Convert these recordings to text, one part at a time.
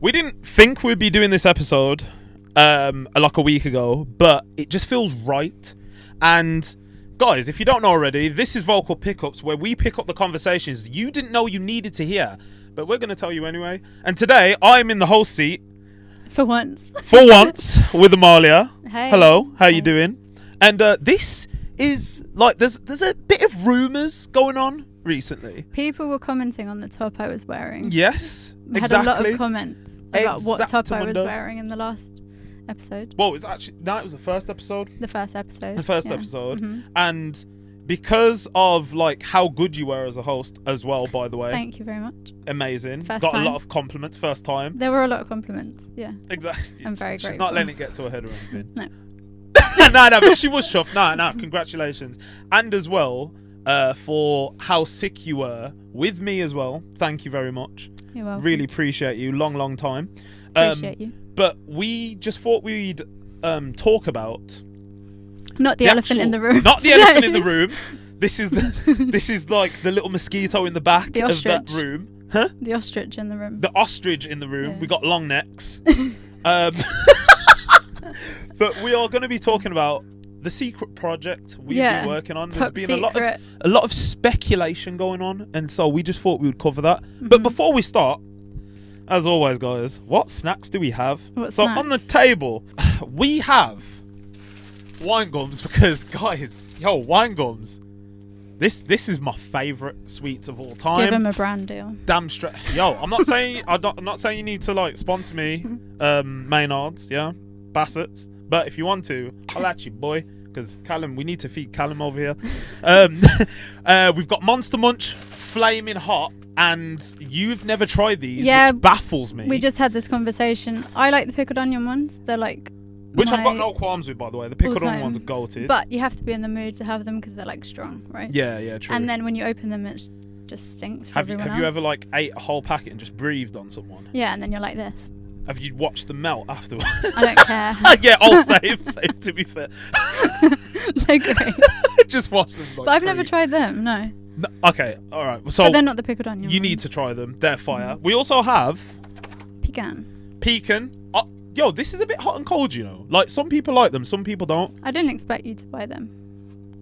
We didn't think we'd be doing this episode like a week ago, but it just feels right. And guys, if you don't know already, this is Vocal Pickups, where we pick up the conversations you didn't know you needed to hear, but we're going to tell you anyway. And today, I'm in the host seat. For once. With Amalia. Hey. Hello, how you doing? And this is like, there's a bit of rumours going on recently. People were commenting on the top I was wearing. Yes, I had a lot of comments about what top I was wearing in the last episode. Well, it's actually, no, it was the first episode. The first episode. Mm-hmm. And because of like how good you were as a host as well, by the way. Thank you very much. Amazing. First Got time. a lot of compliments first time. There were a lot of compliments, yeah. Exactly. I'm very grateful. She's not letting it get to her head or anything. No. no, but she was chuffed. No, congratulations. And as well, for how sick you were with me as well. Thank you very much. You're welcome. Really appreciate you. Long time. Appreciate you. But we just thought we'd talk about not the elephant in the room. Not the elephant in the room. This is like the little mosquito in the back of that room. Huh? The ostrich in the room. The ostrich in the room. Yeah. We got long necks. But we are going to be talking about the secret project we've been working on. There's been a lot of speculation going on, and so we just thought we would cover that. Mm-hmm. But before we start, as always, guys, what snacks do we have? On the table, we have wine gums because, guys, wine gums. This is my favourite sweets of all time. Give him a brand deal. Damn straight. I'm not saying I'm not saying you need to like sponsor me, Maynards, Bassett's. But if you want to, I'll at you, boy. Because Callum, we need to feed Callum over here. We've got Monster Munch, Flaming Hot, and you've never tried these, which baffles me. We just had this conversation. I like the pickled onion ones. They're like... Which I've got no qualms with, by the way. The pickled onion ones are goated. But you have to be in the mood to have them because they're like strong, right? Yeah, true. And then when you open them, it just stinks for everyone else. Have you ever like ate a whole packet and just breathed on someone? Yeah, and then you're like this. Have you watched them melt afterwards? I don't care. Yeah, same, to be fair. They're great. Just watch them. Like, but I've never tried them, no. Okay, alright. So but they're not the pickled onion You need to try them. They're fire. We also have... Pecan. This is a bit hot and cold, you know. Like, some people like them, some people don't. I didn't expect you to buy them.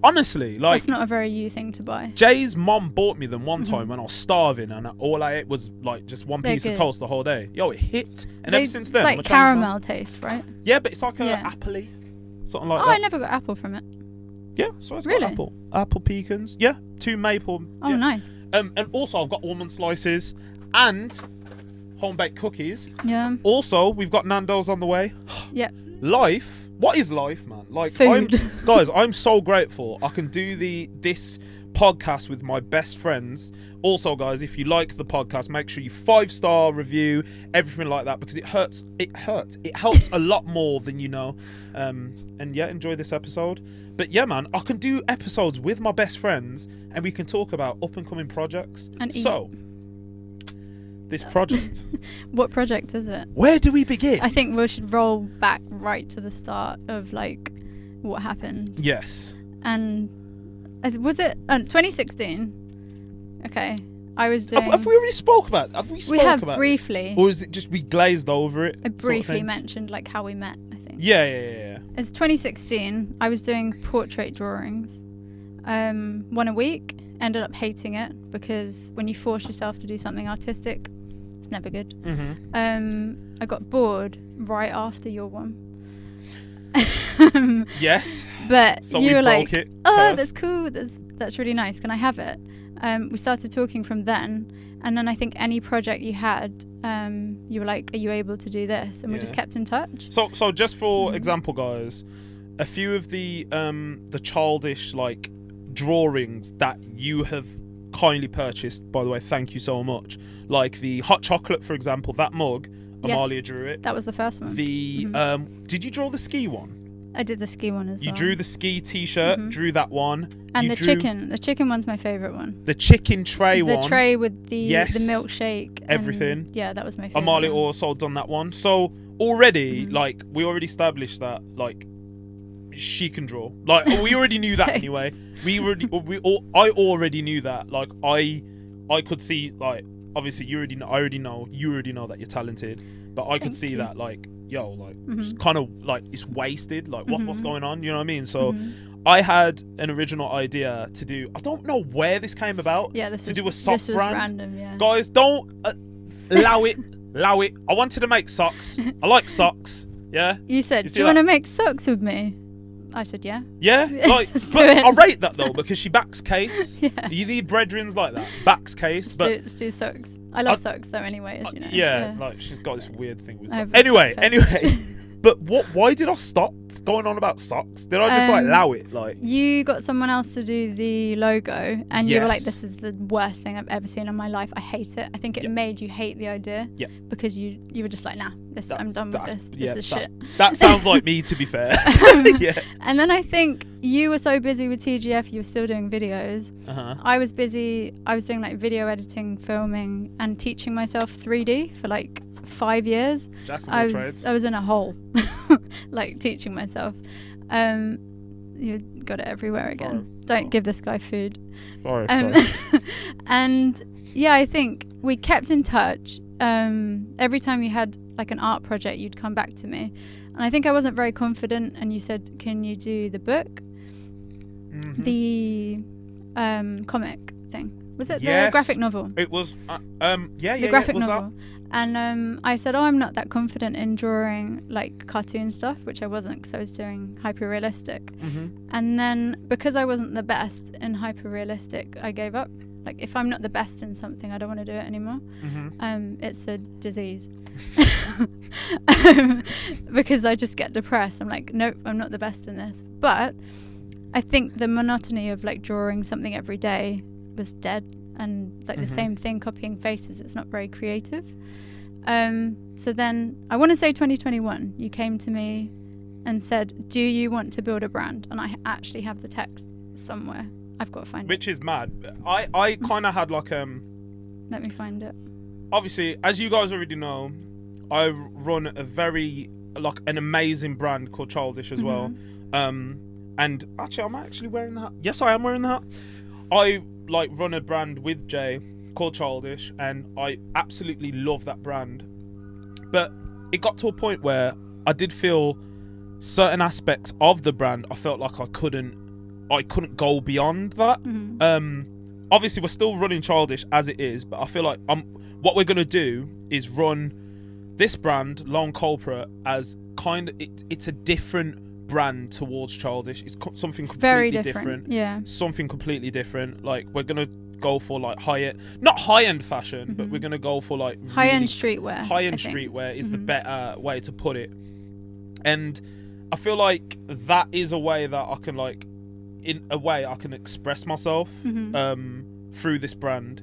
Honestly, like... That's not a very you thing to buy. Jay's mom bought me them one time when I was starving, and all I ate was like just one piece of toast the whole day. It hit, and ever since then, it's like caramel taste, right? Yeah, but it's like apple-y, something like that. Oh, I never got apple from it. Yeah, so it's got apple pecans. Yeah, 2 maple. Oh, nice. And also I've got almond slices and home-baked cookies. Yeah. Also, we've got Nando's on the way. Yeah. Life. What is life, man? Like, food. Guys, I'm so grateful I can do this podcast with my best friends. Also, guys, if you like the podcast, make sure you 5-star review, everything like that, because it hurts. It helps a lot more than you know. And yeah, enjoy this episode. But yeah, man, I can do episodes with my best friends, and we can talk about up and coming projects. And so, this project. What project is it? Where do we begin? I think we should roll back right to the start of like what happened. Yes. And was it 2016? Okay, I was doing. Have we already spoke about? Have we spoke about? We have briefly. Or is it just we glazed over it? I briefly mentioned like how we met. I think. Yeah. It's 2016. I was doing portrait drawings, one a week. Ended up hating it because when you force yourself to do something artistic, it's never good. Mm-hmm. I got bored right after your one. Yes. But so you were like, that's cool. That's really nice. Can I have it? We started talking from then, and then I think any project you had, you were like, are you able to do this? And we just kept in touch. So just for example, guys, a few of the childish like drawings that you have kindly purchased, by the way, thank you so much, like the hot chocolate, for example, that mug, Amalia drew it. That was the first one. Did you draw the ski one? I did the ski one as well. You drew the ski t-shirt, drew that one, and the chicken one's my favorite one. The chicken tray one, the tray with the milkshake, everything. Yeah, that was my favorite. Amalia also done that one. So already like we already established that like she can draw. Like we already knew that anyway. I already knew that. Like I could see, like, obviously you already know that you're talented. but I could see that like, yo, like it's kind of like it's wasted. Like what's going on? You know what I mean? So I had an original idea to do. I don't know where this came about. Yeah, to do a sock this was brand. Random, yeah. Guys, don't allow it. Allow it. I wanted to make socks. I like socks. Yeah. You said, do you want to make socks with me? I said, yeah. Yeah, like, but I rate that though because she backs case. Yeah. You need brethrens like that. Backs case. Let's do socks. I love socks though, anyway, as you know. Yeah, like she's got this weird thing with socks. Anyway. But why did I stop going on about socks? Did I just like allow it? Like you got someone else to do the logo, and you were like, "This is the worst thing I've ever seen in my life. I hate it." I think it made you hate the idea. Yeah. Because you were just like, "Nah, I'm done with this. This is shit." That sounds like me, to be fair. Yeah. And then I think you were so busy with TGF, you were still doing videos. I was busy. I was doing like video editing, filming, and teaching myself 3D for like 5 years. I was in a hole, like teaching myself. You got it everywhere again. Don't give this guy food. Sorry. And yeah, I think we kept in touch. Every time you had like an art project, you'd come back to me, and I think I wasn't very confident. And you said, "Can you do the book, the comic thing? Was it the graphic novel?" It was. The graphic novel. And I said, I'm not that confident in drawing like cartoon stuff, which I wasn't because I was doing hyper-realistic. And then because I wasn't the best in hyper-realistic, I gave up. Like if I'm not the best in something, I don't want to do it anymore. It's a disease. Because I just get depressed. I'm like, nope, I'm not the best in this. But I think the monotony of like drawing something every day was dead. And like the same thing, copying faces, it's not very creative. So then I want to say 2021, you came to me and said, do you want to build a brand? And I actually have the text somewhere. I've got to find it. Which is mad. I kind of had like let me find it. Obviously, as you guys already know, I run a very like an amazing brand called Childish as well. And actually, I'm actually wearing the hat. Yes, I am wearing the hat. I like run a brand with Jay called Childish, and I absolutely love that brand. But it got to a point where I did feel certain aspects of the brand, I felt like I couldn't go beyond that. Obviously we're still running Childish as it is, but I feel like what we're gonna do is run this brand, Lone Culprit, as kind of it's a different brand towards Childish. It's something completely different. Yeah, something completely different. Like we're gonna go for like not high-end fashion, but we're gonna go for like high-end streetwear. High-end streetwear is the better way to put it. And I feel like that is a way that I can like, in a way I can express myself through this brand.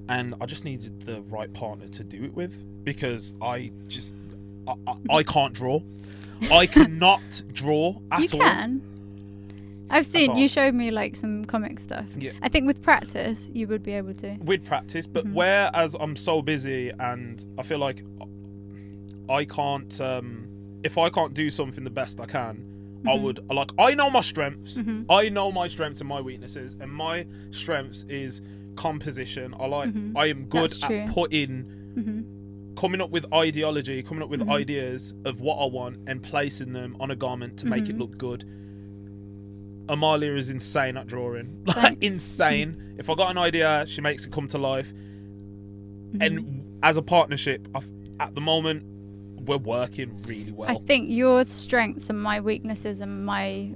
And I just needed the right partner to do it with, because I can't draw. I cannot draw at all. You can. I've seen, you showed me like some comic stuff. Yeah. I think with practice, you would be able to. With practice, but whereas I'm so busy and I feel like I can't, if I can't do something the best I can, I would, like, I know my strengths. I know my strengths and my weaknesses, and my strengths is composition. I am good at coming up with ideology, coming up with ideas of what I want and placing them on a garment to make it look good. Amalia is insane at drawing. Like, insane. If I got an idea, she makes it come to life. And as a partnership, at the moment, we're working really well. I think your strengths are my weaknesses, and my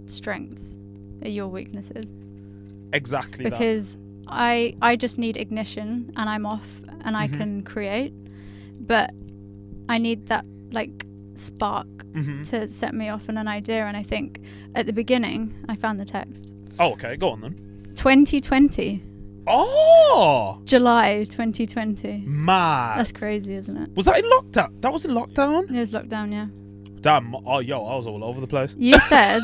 strengths are your weaknesses. Exactly. Because I just need ignition, and I'm off, and I can create, but I need that like spark to set me off on an idea. And I think at the beginning I found the text. Oh, okay, go on then. 2020. Oh, July 2020. Mad. That's crazy, isn't it? Was that in lockdown? That was in lockdown? It was lockdown, yeah. Damn. Oh, yo, I was all over the place. You said,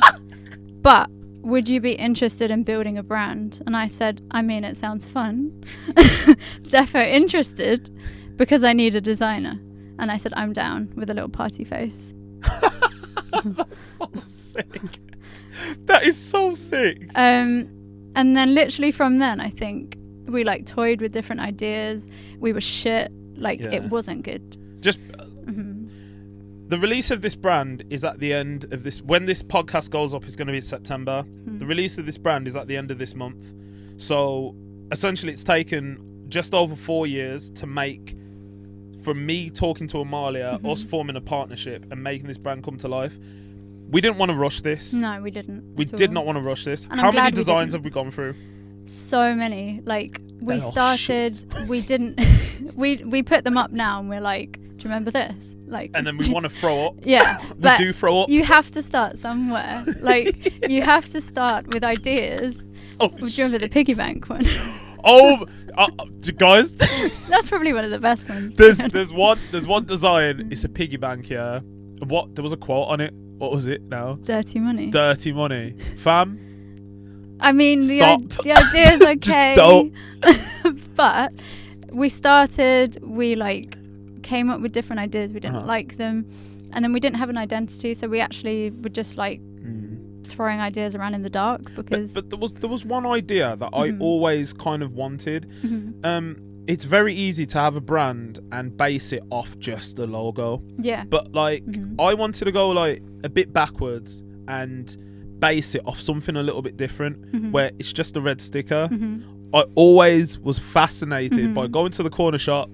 but would you be interested in building a brand? And I said, I mean, it sounds fun. Defo interested, because I need a designer. And I said, I'm down, with a little party face. That's so sick. That is so sick. And then literally from then, I think we like toyed with different ideas. We were shit. Like it wasn't good. Just the release of this brand is at the end of this. When this podcast goes up, it's going to be September. The release of this brand is at the end of this month. So essentially, it's taken just over 4 years to make. From me talking to Amalia, us forming a partnership and making this brand come to life. We didn't want to rush this. No, we didn't. We did not want to rush this. How many designs have we gone through? So many. Like we started, we didn't. we put them up now, and we're like, do you remember this? Like, and then we want to throw up. Yeah, we do throw up. You have to start somewhere. Like you have to start with ideas. Do you remember the piggy bank one? Oh, guys, that's probably one of the best ones. There's one design. It's a piggy bank, yeah. What? There was a quote on it. What was it now? Dirty money. Dirty money, fam. I mean, the idea is okay. But we started. We like came up with different ideas. We didn't like them, and then we didn't have an identity. So we actually were just like. Throwing ideas around in the dark because but there was one idea that I always kind of wanted. It's very easy to have a brand and base it off just the logo, but like I wanted to go like a bit backwards and base it off something a little bit different where it's just a red sticker. I always was fascinated by going to the corner shop,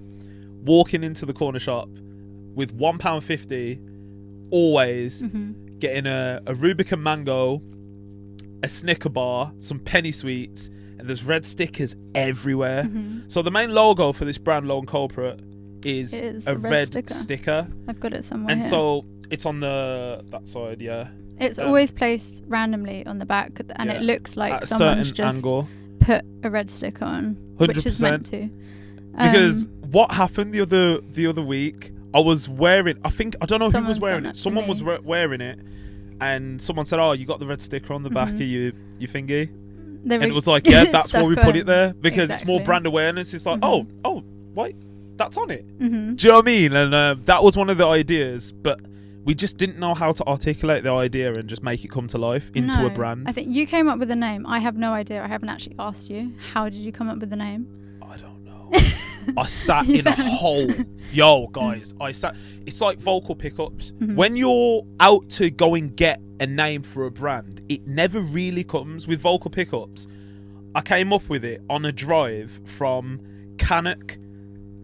walking into the corner shop with £1.50 always getting a Rubicon mango, a Snicker bar, some penny sweets, and there's red stickers everywhere. So the main logo for this brand, Lone Culprit, is a red sticker. I've got it somewhere. And here. So it's on that side, yeah. It's always placed randomly on the back, and it looks like someone's just angle. Put a red sticker on, 100%. Which is meant to. Because what happened the other week? I was wearing. I don't know who was wearing it. Someone was wearing it, and someone said, "Oh, you got the red sticker on the back of your thingy," and it was like, "Yeah, that's why we put it there because it's more brand awareness." It's like, "Oh, wait, that's on it." Do you know what I mean? And that was one of the ideas, but we just didn't know how to articulate the idea and just make it come to life into a brand. I think you came up with the name. I have no idea. I haven't actually asked you. How did you come up with the name? I don't know. I sat in a hole. Yo, guys, it's like vocal pickups. When you're out to go and get a name for a brand, it never really comes with vocal pickups. I came up with it on a drive from Cannock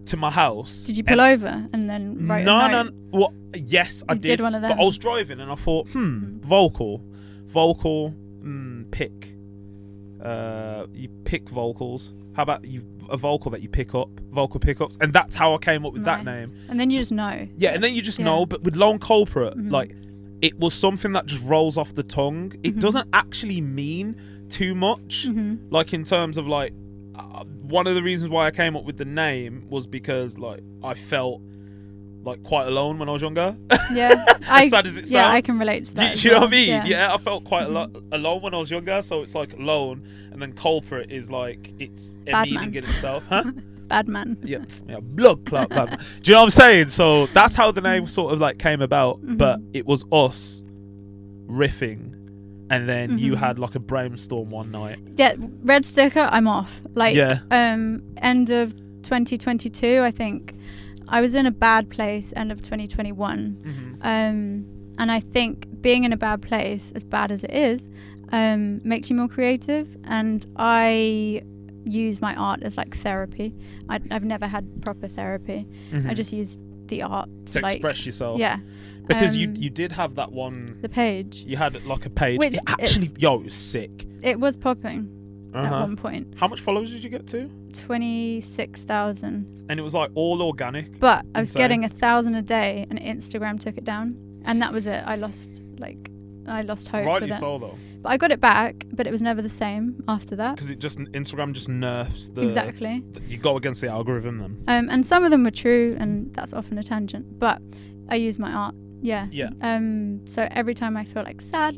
to my house. Did you pull over and then write a note? No. Well, yes, I did. One of them. But I was driving and I thought, vocal, pick. You pick vocals. How about a vocal that you pick up, vocal pickups, and that's how I came up with that name. And then you just know. Yeah, and then you just know. But with Lone Culprit, like it was something that just rolls off the tongue. It doesn't actually mean too much. Like in terms of like, one of the reasons why I came up with the name was because like I felt like quite alone when I was younger. Yeah, as sad as it sounds. Yeah, I can relate to that. Do you know what I mean? Yeah, I felt quite alone when I was younger. So it's like lone, and then culprit is like it's a meaning in itself, huh? Bad man. Yeah, blood clot. Bad man. Do you know what I'm saying? So that's how the name sort of like came about. But it was us riffing, and then you had like a brainstorm one night. Yeah, red sticker. I'm off. Like end of 2022, I think. I was in a bad place end of 2021. And I think being in a bad place, as bad as it is, makes you more creative. And I use my art as like therapy. I've never had proper therapy. I just use the art to like, express yourself. Yeah. Because you did have that one. The page. You had like a page. Which it was sick. It was popping at one point. How much followers did you get to? 26,000. And it was like all organic. But I was getting 1,000 a day, and Instagram took it down, and that was it. I lost hope. Rightly so, though. But I got it back, but it was never the same after that. Because Instagram just nerfs the. Exactly. You go against the algorithm then. And some of them were true, and that's often a tangent. But I use my art. Yeah. Yeah. So every time I feel like sad,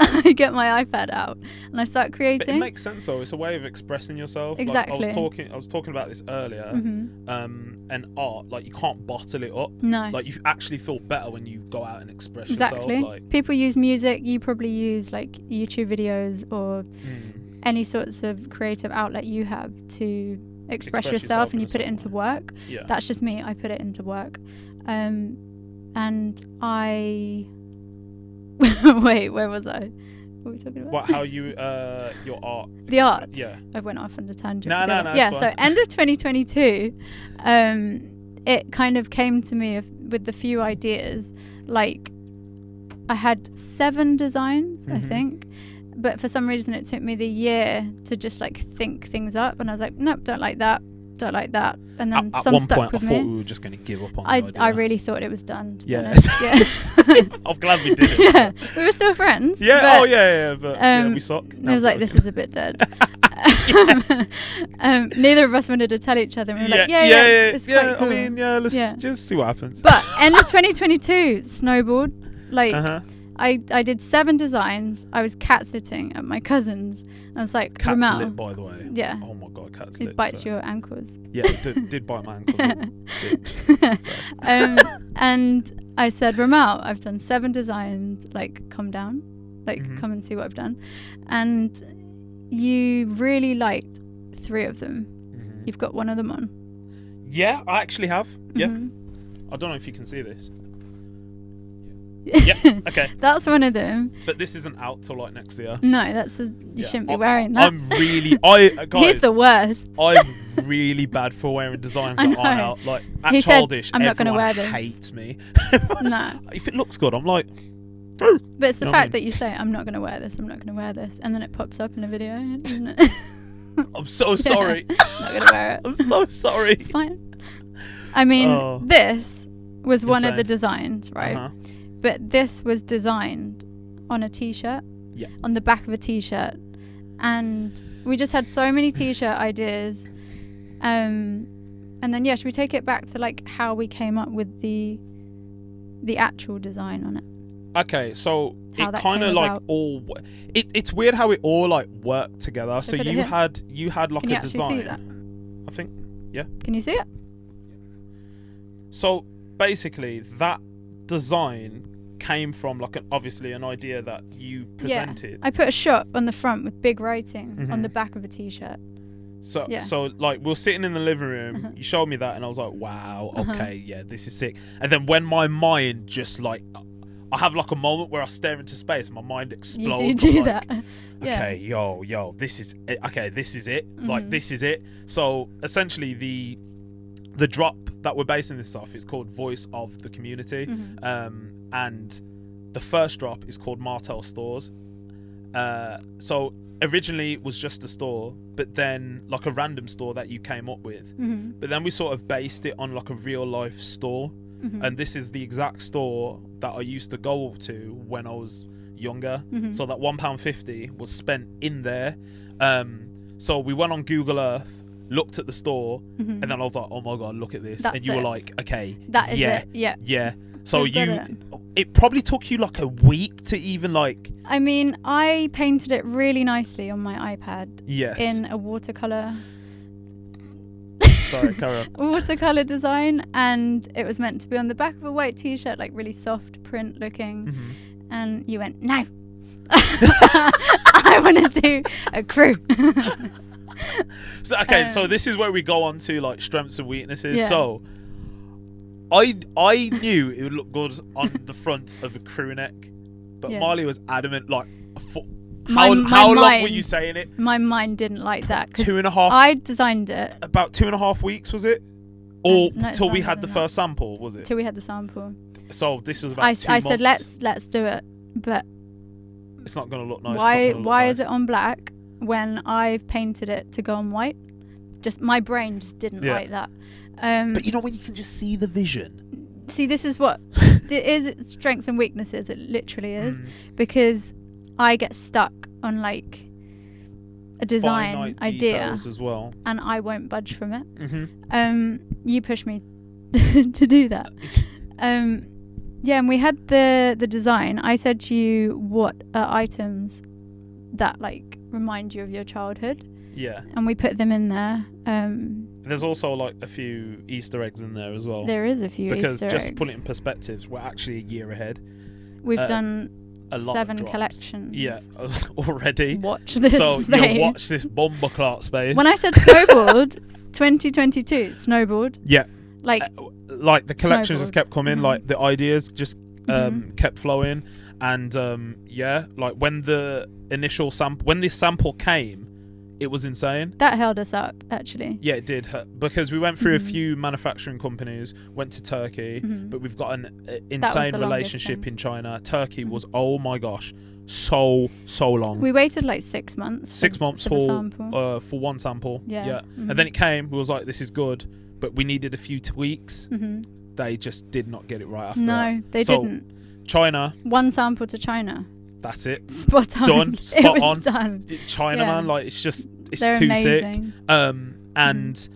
I get my iPad out and I start creating. But it makes sense though. It's a way of expressing yourself. Exactly. Like I was talking about this earlier. And art, like you can't bottle it up. No. Like you actually feel better when you go out and express yourself. Like people use music. You probably use like YouTube videos or any sorts of creative outlet you have to express yourself and you put it into work. Yeah. That's just me. I put it into work. And I wait, where was I? What were we talking about? What? How you your art? The art. Yeah. I went off on a tangent. No. Yeah. So end of 2022, it kind of came to me with the few ideas. Like, I had 7 designs, I think, but for some reason it took me the year to just like think things up, and I was like, nope, don't like that, and then at some one stuck point with I me. thought we were just going to give up on the idea. I really thought it was done. Yeah. Yes. I'm glad we did it. Yeah, we were still friends. Yeah. But, But we suck. It was like, this is a bit dead. Neither of us wanted to tell each other. And we were like, it's quite cool. I mean, let's just see what happens. But end of 2022 snowballed. Like, I did 7 designs. I was cat sitting at my cousin's. I was like, Cat's Romell. lit, by the way. Yeah. Oh my god, cat's lit. It bites your ankles. Yeah, it did bite my ankles. And I said, Romell, I've done 7 designs. Like, come down. Like, come and see what I've done. And you really liked 3 of them. You've got one of them on. Yeah, I actually have. Yeah. I don't know if you can see this. Yeah, okay. That's one of them. But this isn't out till like next year. No, you shouldn't be wearing that. Guys, he's the worst. I'm really bad for wearing designs that aren't out. Like, at he Childish, said, I'm not going to wear this. Hates me. No. If it looks good, I'm like... But it's the fact that you say, I'm not going to wear this, and then it pops up in a video. I'm so sorry. Not going to wear it. I'm so sorry. It's fine. I mean, this was one of the designs, right? But this was designed on a t-shirt, on the back of a t-shirt, and we just had so many t-shirt ideas. And then should we take it back to like how we came up with the actual design on it? Okay, so how it kind of like all it's weird how it all like worked together. So you had like Can you a design. See that? I think, yeah. Can you see it? So basically, that design came from like obviously an idea that you presented. Yeah. I put a shot on the front with big writing on the back of a t-shirt. So like we were sitting in the living room, you showed me that, and I was like, wow, okay, yeah, this is sick. And then when my mind just like, I have like a moment where I stare into space and my mind explodes. You do like, that. Okay, yo, this is it. Okay, this is it. Like, this is it. So essentially the drop that we're basing this off is called Voice of the Community. And the first drop is called Martel Stores. So originally it was just a store, but then like a random store that you came up with. But then we sort of based it on like a real life store. And this is the exact store that I used to go to when I was younger. So that £1.50 was spent in there. So we went on Google Earth, looked at the store, and then I was like, oh my god, look at this. And you were like, okay, that is it. Yeah. So it probably took you like a week to even like... I mean, I painted it really nicely on my iPad. Yes. In a watercolor. Sorry, carry on. Watercolor design, and it was meant to be on the back of a white t-shirt, like really soft print looking. And you went, no. I want to do a crew. So this is where we go on to like strengths and weaknesses. Yeah. So I knew it would look good on the front of a crew neck, but Marley was adamant. Like, how long were you saying it? My mind didn't like that. 2.5. I designed it. About 2.5 weeks, was it? Or no, till we had the first sample, was it? Till we had the sample. So this was about 2 I months. said let's do it, but it's not going to look nice. Why is it on black when I've painted it to go on white? Just my brain just didn't like that. But you know when you can just see the vision. See, this is what it is. Strengths and weaknesses. It literally is because I get stuck on like a design finite idea as well, and I won't budge from it. You push me to do that. And we had the design. I said to you, what are items that like remind you of your childhood? Yeah. And we put them in there. There's also like a few Easter eggs in there as well. There is a few Easter eggs. Because just to put it in perspectives, we're actually a year ahead. We've done a lot 7 of drops. collections. Yeah, already. Watch this space. You watch this bomber clock space. When I said snowboard, 2022 snowboard. Yeah. Like the collections just kept coming. Like the ideas just kept flowing, and like when the initial sample came, it was insane. That held us up, actually. Yeah, it did, because we went through a few manufacturing companies, went to Turkey, but we've got an insane relationship in China. Turkey was, oh my gosh, so long. We waited like 6 months. 6 months for one sample. Yeah. And then it came. We was like, this is good, but we needed a few tweaks. They just did not get it right after that. No, they didn't. China. 1 sample to China. That's it. Spot on. Done. Spot on. Done. China, man, like it's They're too amazing. sick. And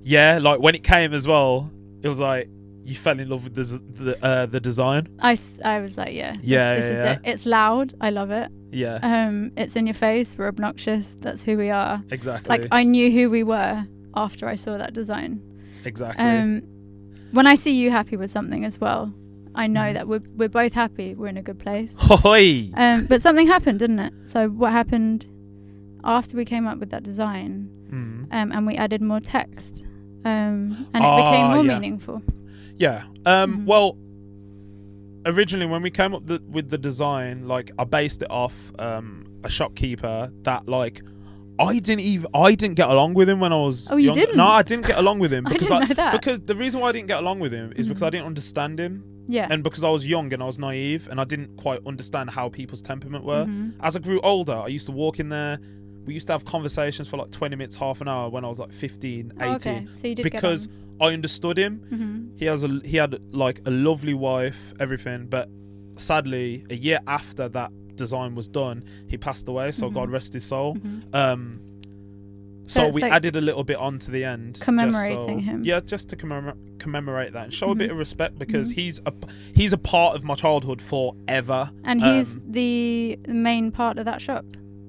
yeah, like when it came as well, it was like you fell in love with the design. I was like, this is it. It's loud. I love it. Yeah. It's in your face. We're obnoxious. That's who we are. Exactly. Like I knew who we were after I saw that design. Exactly. When I see you happy with something as well, I know that we're both happy. We're in a good place. Hoi! But something happened, didn't it? So what happened after we came up with that design, and we added more text, and it became more meaningful. Yeah. Well, originally when we came up with the design, like I based it off a shopkeeper that like I didn't get along with him when I was you younger. didn't? No, I didn't get along with him because I didn't know that. Because the reason why I didn't get along with him is because I didn't understand him. Yeah. And because I was young and I was naive and I didn't quite understand how people's temperament were. As I grew older, I used to walk in there. We used to have conversations for like 20 minutes, half an hour when I was like 15, 18. Okay. So you did because I understood him. He had like a lovely wife, everything. But sadly, a year after that design was done, he passed away. So God rest his soul. So we like added a little bit on to the end, commemorating him. Yeah, just to commemorate that and show a bit of respect because he's a part of my childhood forever. And he's the main part of that shop.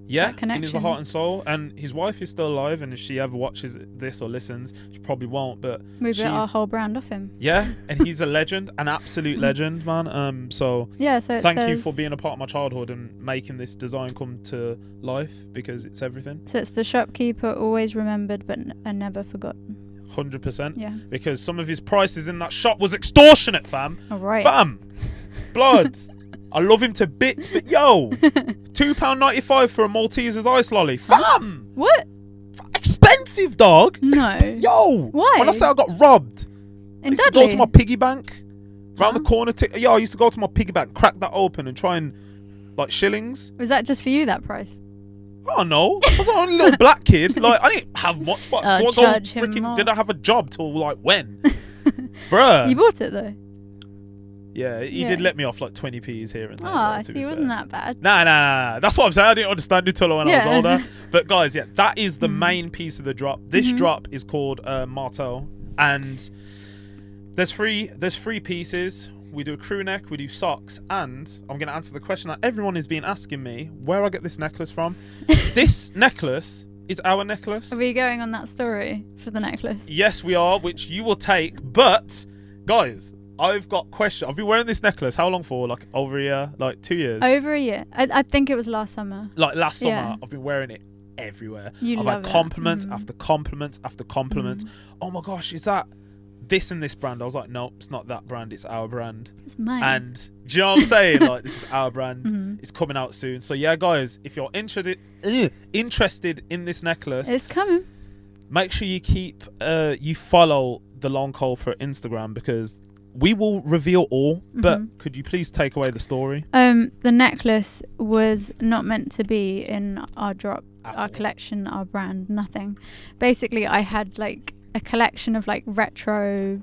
Yeah, in his heart and soul. And his wife is still alive, and if she ever watches this or listens, she probably won't. But we built our whole brand off him. Yeah, and he's a legend, an absolute legend, man. So yeah, so thank you for being a part of my childhood and making this design come to life because it's everything. So it's the shopkeeper always remembered but never forgotten. 100%. Yeah. Because some of his prices in that shop was extortionate, fam. All right. Fam. Blood. I love him to bits, but yo, £2.95 for a Malteser's ice lolly. Fam! What? Expensive, dog. No. Yo. Why? When I say I got robbed, I used to go to my piggy bank round the corner. I used to go to my piggy bank, crack that open and try and, like, shillings. Was that just for you, that price? Oh, no. I was a little black kid. Like, I didn't have much, but did I have a job till, like, when? Bruh. You bought it, though? Yeah, he did let me off like 20p's here and there. Oh, so he wasn't that bad. Nah. That's what I'm saying. I didn't understand it till when I was older. But guys, yeah, that is the main piece of the drop. This drop is called Martel, and there's three pieces. We do a crew neck, we do socks, and I'm going to answer the question that everyone has been asking me, where I get this necklace from. This necklace is our necklace. Are we going on that story for the necklace? Yes, we are, which you will take. But guys, I've got questions. I've been wearing this necklace how long for? Like over a year? Like 2 years? Over a year. I think it was last summer. Like last summer, I've been wearing it everywhere. I've had compliments after compliments after compliments. Oh my gosh, is that this and this brand? I was like, no, it's not that brand. It's our brand. It's mine. And do you know what I'm saying? Like, this is our brand. It's coming out soon. So yeah, guys, if you're interested in this necklace, it's coming. Make sure you follow the Long Culprit Instagram because we will reveal all, but could you please take away the story? The necklace was not meant to be in our drop, our collection, our brand, nothing. Basically, I had like a collection of like retro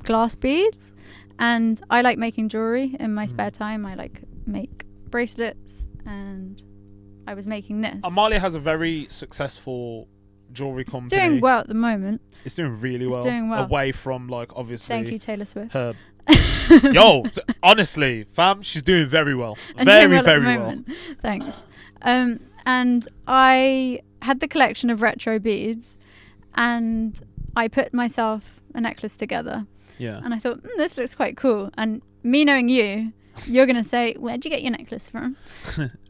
glass beads, and I like making jewelry in my spare time. I like make bracelets, and I was making this. Amalia has a very successful jewelry company. Doing well at the moment. It's doing really well. It's doing well. Away from like obviously. Thank you, Taylor Swift. Her. Yo, honestly, fam, she's doing very well. Very well. Thanks. And I had the collection of retro beads, and I put myself a necklace together. Yeah. And I thought, this looks quite cool. And me knowing you, You're going to say, where'd you get your necklace from?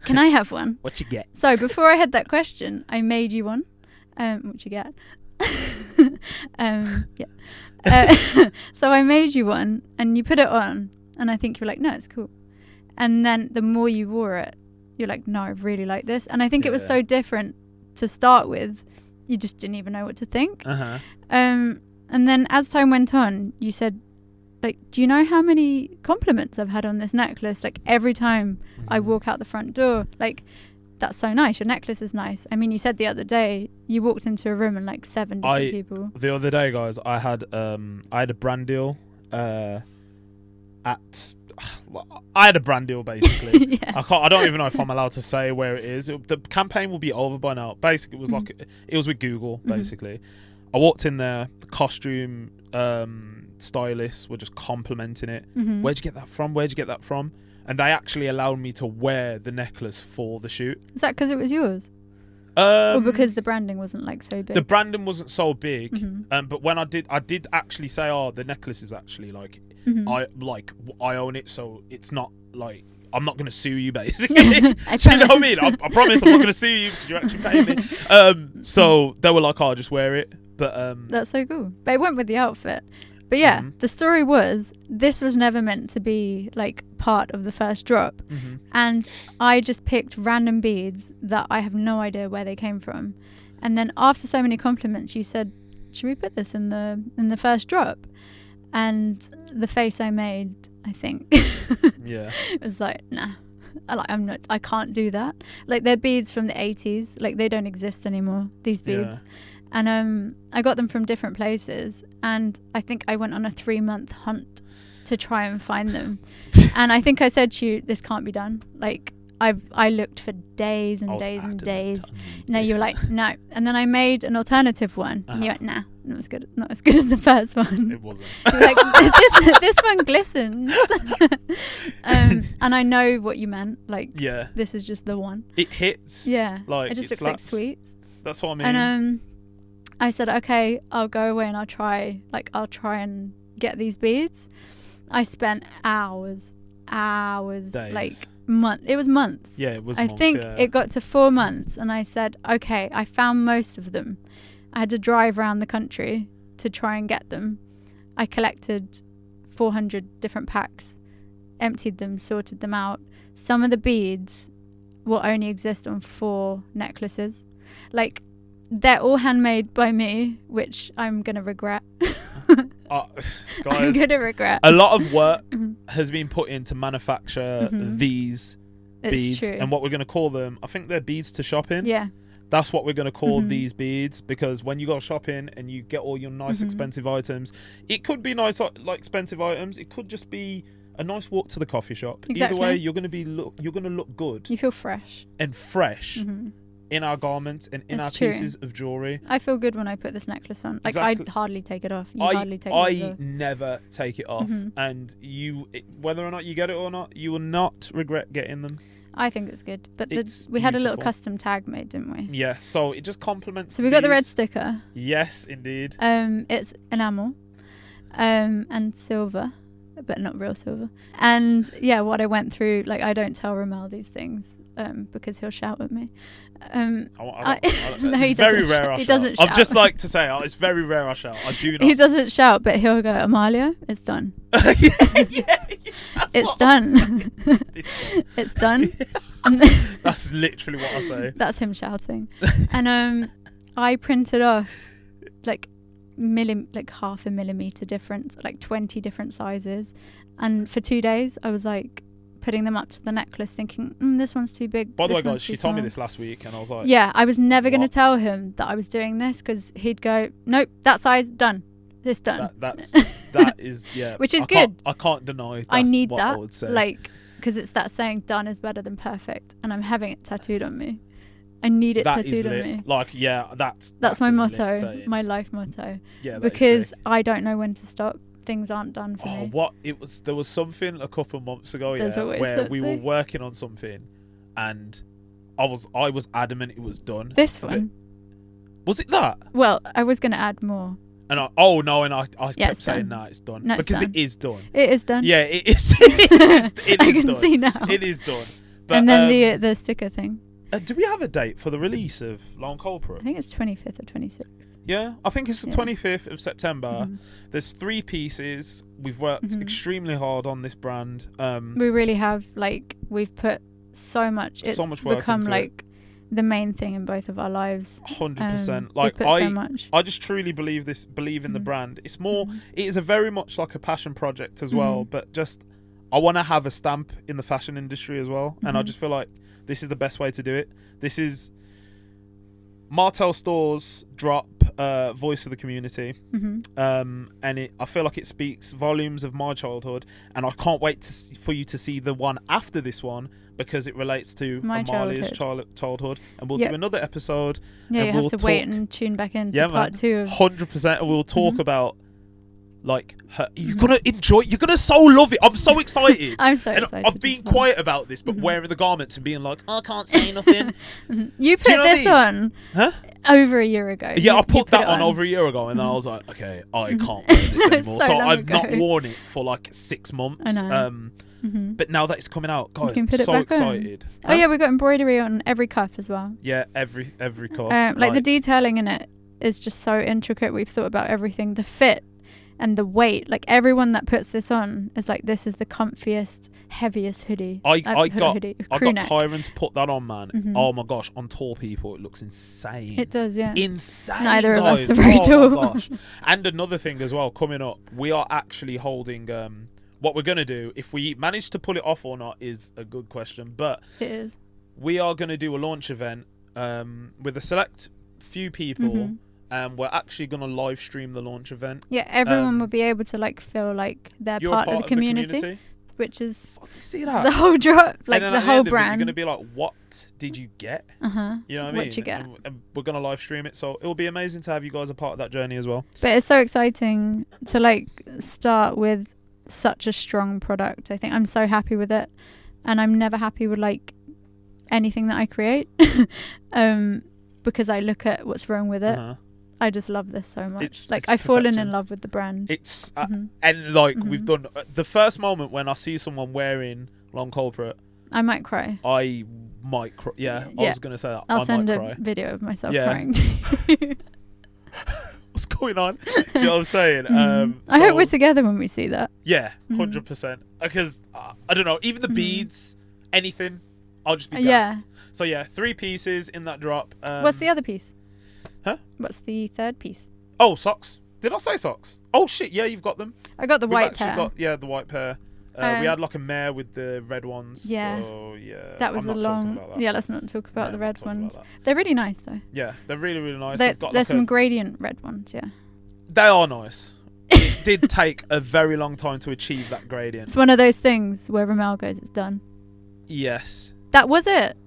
Can I have one? What you get? So before I had that question, I made you one. What you get? Yeah. So I made you one and you put it on and I think you're like, no, it's cool. And then the more you wore it, you're like, no, I really like this. And I think it was so different to start with. You just didn't even know what to think. And then as time went on, you said, like, do you know how many compliments I've had on this necklace? Like every time I walk out the front door, like, that's so nice. Your necklace is nice. I mean, you said the other day you walked into a room and like 7 different people. The other day, guys, I had a brand deal I had a brand deal basically. Yeah. I don't even know if I'm allowed to say where it is. The campaign will be over by now. Basically, it was like it was with Google. Basically, I walked in there. The costume stylists were just complimenting it. Where'd you get that from? Where'd you get that from? And they actually allowed me to wear the necklace for the shoot. Is that because it was yours? Or because the branding wasn't like so big? The branding wasn't so big. But when I did actually say, oh, the necklace is actually like, I own it, so it's not like, I'm not going to sue you, basically. You know what I mean? I promise I'm not going to sue you because you're actually paying me. So they were like, oh, I'll just wear it. But that's so cool. But it went with the outfit. But yeah, the story was, this was never meant to be like part of the first drop. And I just picked random beads that I have no idea where they came from. And then after so many compliments, you said, should we put this in the first drop? And the face I made, I think, it was like, nah, I can't do that. Like, they're beads from the 80s. Like, they don't exist anymore, these beads. And I got them from different places, and I think I went on a 3-month hunt to try and find them. And I think I said to you, this can't be done. Like, I looked for days and days and days. No, you were like, no. And then I made an alternative one. And you went, nah, not as good as the first one. It wasn't. You were like, this one glistens. And I know what you meant. Like, this is just the one. It hits. Yeah. Like, it just looks like sweets. That's what I mean. And I said, okay, I'll go away and I'll try and get these beads. I spent hours, days. Like it was months. Yeah, it was I months, think it got to 4 months and I said, okay, I found most of them. I had to drive around the country to try and get them. I collected 400 different packs, emptied them, sorted them out. Some of the beads will only exist on 4 necklaces. Like, they're all handmade by me, which I'm going to regret. Guys, I'm going to regret. A lot of work has been put in to manufacture these beads. True. And what we're going to call them, I think they're beads to shopping. Yeah. That's what we're going to call these beads, because when you go shopping and you get all your nice expensive items, it could be nice, like expensive items. It could just be a nice walk to the coffee shop. Exactly. Either way, you're going to look good. You feel fresh. And fresh. In our garments and in our pieces of jewellery. I feel good when I put this necklace on. Like, Exactly. I hardly take it off. I never take it off. And whether or not you get it or not, you will not regret getting them. I think it's good. But we had a little custom tag made, didn't we? Yeah, so it just complements. So we got the red sticker. Yes, indeed. It's enamel and silver, but not real silver. And yeah, what I went through, like, I don't tell Romell these things because he'll shout at me. No, he doesn't. He doesn't shout. I'd just like to say, it's very rare I shout. I do not. He doesn't shout, but he'll go, Amalia, it's done. It's done. It's done. That's literally what I say. That's him shouting. And I printed off like half a millimeter difference, like 20 different sizes. And for 2 days, I was like putting them up to the necklace thinking, this one's too big. By the way, guys, she told me this last week and I was like... Yeah, I was never going to tell him that I was doing this because he'd go, nope, that size, done. It's done. That is, yeah. Which is good. I can't deny I need what that. I would say. Like, because it's that saying, done is better than perfect. And I'm having it tattooed on me. I need it tattooed on me. Like, yeah, that's my motto, my life motto. Yeah, because I don't know when to stop. Things aren't done for me. There was something a couple of months ago, where we were working on something, and I was adamant it was done. This one. Was it that? Well, I was going to add more. And I kept saying, "Nah, it's done." No, because done. It is done. It is done. Yeah, it is. It I is can done. see now. It is done. But, and then the sticker thing. Do we have a date for the release of Long Culprit? I think it's 25th or 26th. Yeah, I think it's the 25th of September. There's 3 pieces. We've worked extremely hard on this brand. We really have. Like, we've put so much. It's work become into like the main thing in both of our lives. 100%. Like, so much. I just truly believe in the brand. It's more. It is a very much like a passion project as well. But just, I want to have a stamp in the fashion industry as well, and I just feel like this is the best way to do it. This is Martel stores drop voice of the community, and I feel like it speaks volumes of my childhood, and I can't wait for you to see the one after this one, because it relates to Amalia's childhood, and we'll do another episode. Yeah, you have to wait and tune back into part 2 of 100%, and we'll talk about like her. You're gonna enjoy. You're gonna so love it. I'm so excited. I'm so excited. I've been quiet about this, but wearing the garments and being like, I can't say nothing. You put this on over a year ago. Yeah, I put that on over a year ago, and then I was like, okay, I can't wear this anymore. so I've not worn it for like 6 months. I know. But now that it's coming out, guys, I'm so excited. Oh yeah, we've got embroidery on every cuff as well. Yeah, every cuff. Like the detailing in it is just so intricate. We've thought about everything, the fit and the weight. Like, everyone that puts this on is like, this is the comfiest, heaviest hoodie. I got Kyron to put that on, man. Oh my gosh, on tall people it looks insane. It does, yeah. Insane. Neither of us are very tall. Oh my gosh. And another thing as well, coming up, we are actually holding what we're gonna do, if we manage to pull it off or not is a good question, but it is. We are gonna do a launch event with a select few people. And we're actually going to live stream the launch event. Yeah, everyone will be able to like feel like they're part of the community, which is see that? The whole drop, like the whole brand. You're going to be like, what did you get? You know what I mean? What you get? And we're going to live stream it, so it will be amazing to have you guys a part of that journey as well. But it's so exciting to like start with such a strong product. I think I'm so happy with it, and I'm never happy with like anything that I create because I look at what's wrong with it. I just love this so much. It's I've fallen in love with the brand. It's and like we've done the first moment when I see someone wearing Long Culprit, I might cry. I might cry. Yeah, I was gonna say that. I'll send a video of myself crying to you. What's going on? Do you know what I'm saying? I hope we're together when we see that. Yeah, 100%. Because I don't know, even the beads, anything, I'll just be gassed. So yeah, 3 pieces in that drop. What's the other piece? Huh? What's the third piece? Oh, socks. Did I say socks? Oh shit, yeah, you've got them. I got the white pair. The white pair. We had like a mare with the red ones. Yeah. So yeah. That was a long. Yeah, let's not talk about the red ones. They're really nice though. Yeah, they're really, really nice. There's some gradient red ones. Yeah. They are nice. It did take a very long time to achieve that gradient. It's one of those things where Romell goes, it's done. Yes. That was it.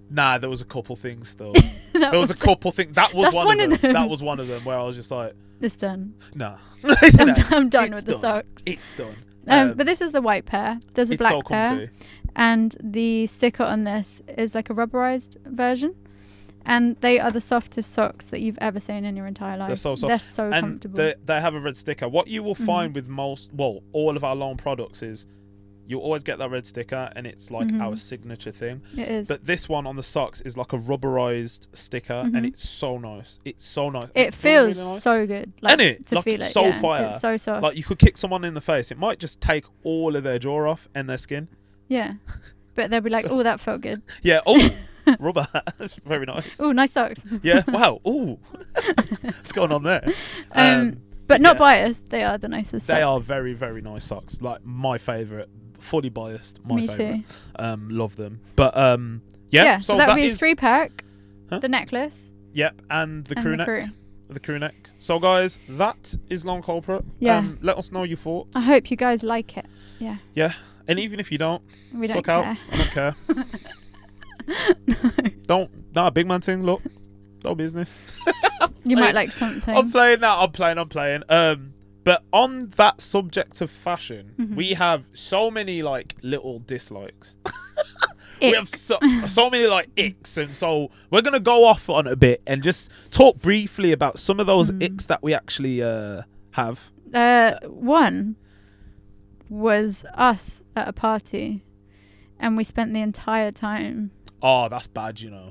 Nah, there was a couple things still. There was a couple things. That was one of them. That was one of them where I was just like, it's done. Nah. I'm done with the socks. It's done. But this is the white pair. There's a black pair. And the sticker on this is like a rubberized version. And they are the softest socks that you've ever seen in your entire life. They're so soft. They're so comfortable. They have a red sticker. What you will find with all of our Long products is you'll always get that red sticker, and it's like our signature thing. It is. But this one on the socks is like a rubberized sticker, and it's so nice. It's so nice. It feels really nice. So good. Like, it? To like feel it's it. So fire. It's so soft. Like you could kick someone in the face. It might just take all of their jaw off and their skin. Yeah. But they'll be like, oh, that felt good. Yeah. Oh, rubber. That's very nice. Oh, nice socks. Yeah. Wow. Oh. What's going on there? But not biased. They are the nicest socks. They are very, very nice socks. Like my favourite. Fully biased. My favourite. Too. Love them. But yeah. So that would be a 3-pack. Huh? The necklace. Yep. And the crew neck. The crew neck. So guys, that is Long Culprit. Yeah. Let us know your thoughts. I hope you guys like it. Yeah. Yeah. And even if you don't, we don't care. Out. I don't care. Nah, big man thing, look. No business. You might like something. I'm playing now. I'm playing. But on that subject of fashion, we have so many like little dislikes. We have so many like icks, and so we're gonna go off on a bit and just talk briefly about some of those icks that we actually have. One was us at a party, and we spent the entire time. Oh, that's bad, you know.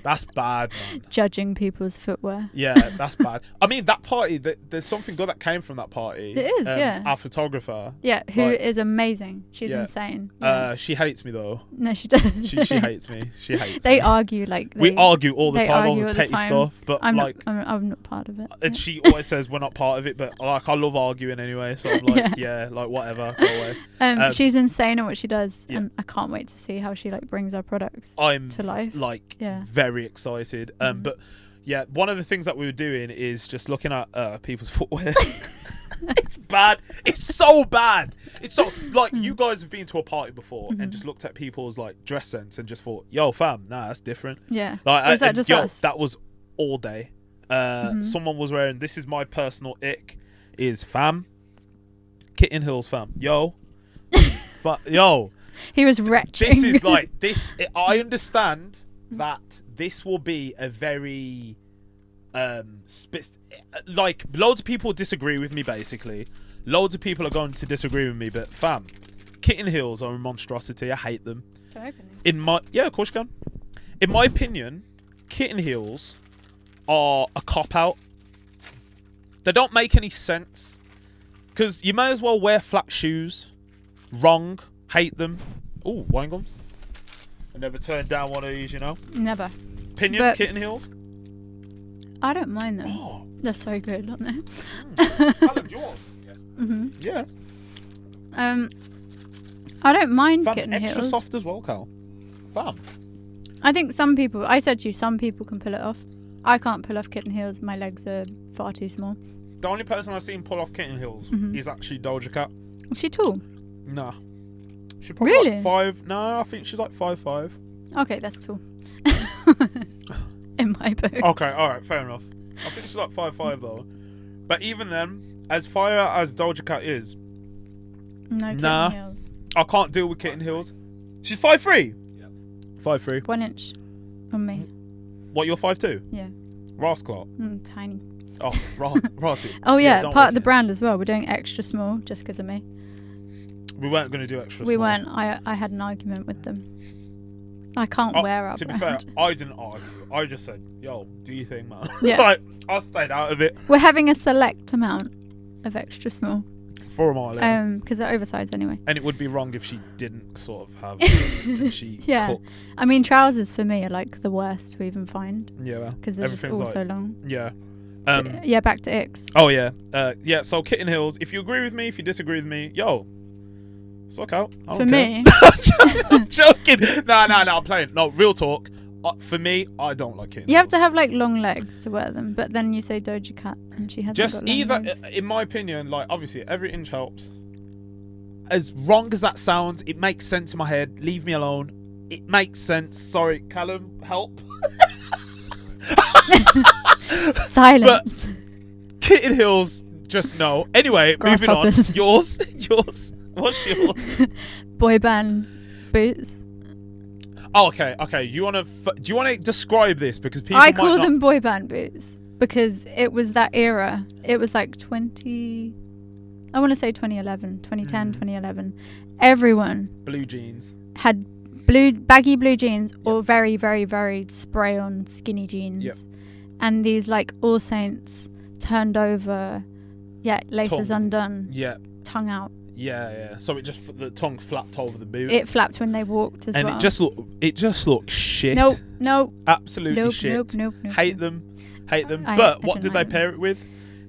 That's bad, man. Judging people's footwear. Yeah, that's bad. I mean, that party, there's something good that came from that party. It is, yeah. Our photographer. Yeah, who is amazing. She's insane. Yeah. She hates me, though. No, she doesn't. She hates me. She hates me. They argue like... we argue all the time over petty stuff, but I'm like... I'm not part of it. And she always says we're not part of it, but like I love arguing anyway, so I'm like, yeah like whatever, go away. She's insane at what she does, and I can't wait to see how she like brings our products to life. Like very excited. But yeah, one of the things that we were doing is just looking at people's footwear. It's bad. It's so bad. It's so like you guys have been to a party before and just looked at people's like dress sense and just thought, yo fam, nah, that's different. Yeah. Like was that just us? That was all day. Someone was wearing, this is my personal ick, is fam, Kitten Hills fam. Yo. Yo. He was retching. This is like this. I understand that this will be a very like loads of people disagree with me. Basically, loads of people are going to disagree with me. But fam, Kitten Heels are a monstrosity. I hate them. Can I open them? Of course you can. In my opinion, Kitten Heels are a cop out. They don't make any sense because you may as well wear flat shoes. Wrong. Hate them. Oh, wine gums. I never turned down one of these, you know. Never. Pinion Kitten Heels. I don't mind them. Oh. They're so good, aren't they? Callum, yours. Yeah. I don't mind Fam, Kitten extra Heels. soft as well, Cal. Fam. I think some people. I said to you, some people can pull it off. I can't pull off Kitten Heels. My legs are far too small. The only person I've seen pull off Kitten Heels is actually Doja Cat. Is she tall? Nah. She's probably Really? like 5. No, I think she's like 5'5". Okay, that's tall. In my book. Okay, alright, fair enough. I think she's like 5'5" though. But even then, as fire as Doja Cat is, no Kitten Heels. I can't deal with Kitten Heels. She's 5'3". Yeah. 5'3". 1 inch on me. What, you're 5'2"? Yeah. Rascal. Tiny. Oh, ratty. Oh yeah, part of the brand as well. We're doing extra small just because of me. We weren't going to do extra small. We weren't. I had an argument with them. I can't wear our To brand. be fair, I didn't argue. I just said, yo, do you think, man? Yeah. Like, I stayed out of it. We're having a select amount of extra small. For a mile. Because they're oversized anyway. And it would be wrong if she didn't sort of have and she cooked. I mean, trousers for me are like the worst to even find. Yeah. Because they're just all so long. Yeah. Yeah, back to icks. Oh, yeah. Yeah, so Kitten Heels, if you agree with me, if you disagree with me, yo, suck out. For me. I'm joking. No, I'm playing. No, real talk. For me, I don't like Kitten Heels. You have to have like long legs to wear them, but then you say Doja Cat and she hasn't just got long either, legs. in my opinion, like obviously every inch helps. As wrong as that sounds, it makes sense in my head. Leave me alone. It makes sense. Sorry, Callum, help. Silence. But Kitten Heels, just no. Anyway, moving on. Yours. What's yours? Boy band boots. Oh, okay. Do you want to describe this because people? I call them boy band boots because it was that era. It was like 2011, 2010, 2011. Everyone blue jeans had baggy blue jeans or very, very, very spray on skinny jeans, and these like All Saints turned over, laces undone, tongue out. Yeah. So the tongue flapped over the boot. It flapped when they walked as well. And it just looked shit. Nope. Absolutely shit. Nope. Hate them. But what did they pair it with?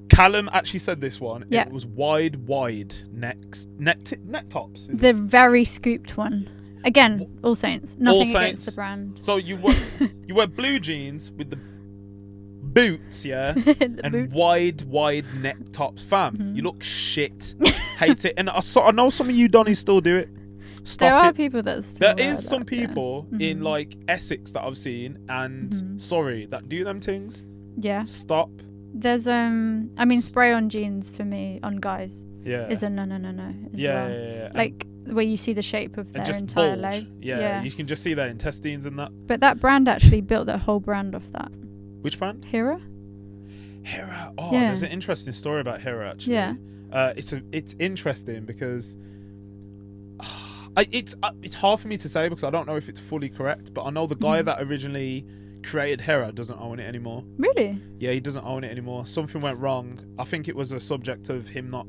Callum actually said this one. Yep. It was wide neck tops. The very scooped one. Again, All Saints. Nothing against the brand. So you wear blue jeans with the boots, and boots. wide neck tops, fam. You look shit. Hate it. And I know some of you Donnies still do it. There are people that still There is some people in like Essex that I've seen, and sorry, that do them things. Yeah. Stop. There's I mean, spray-on jeans for me on guys. Yeah. Is a no. Yeah. Like where you see the shape of their entire leg. Yeah, you can just see their intestines and that. But that brand actually built their whole brand off that. Which brand? Hera. Oh, there's an interesting story about Hera actually. Yeah. It's interesting because it's hard for me to say because I don't know if it's fully correct, but I know the guy that originally created Hera doesn't own it anymore. Really? Yeah, he doesn't own it anymore. Something went wrong. I think it was a subject of him not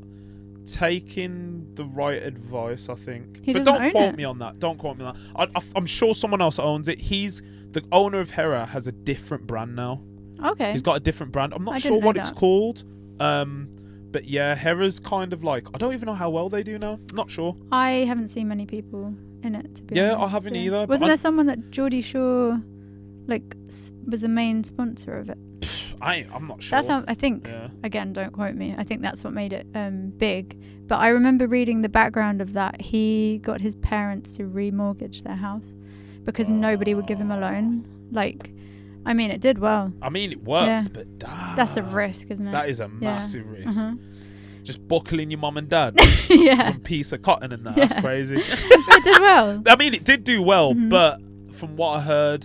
taking the right advice, I think. But don't quote me on that. Don't quote me on that. I'm sure someone else owns it. The owner of Hera has a different brand now. Okay. He's got a different brand. I'm not sure what it's called. But yeah, Hera's kind of like, I don't even know how well they do now. Not sure. I haven't seen many people in it, to be honest. Yeah, I haven't either. Wasn't there someone that Geordie Shore was the main sponsor of it? I'm not sure. That's how I think. Yeah. Again, don't quote me. I think that's what made it big. But I remember reading the background of that. He got his parents to remortgage their house because nobody would give him a loan. I mean, it did well. I mean, it worked, but damn. That's a risk, isn't it? That is a massive risk. Just buckling your mum and dad from piece of cotton and that. That's crazy. It did well. I mean, it did do well, but from what I heard,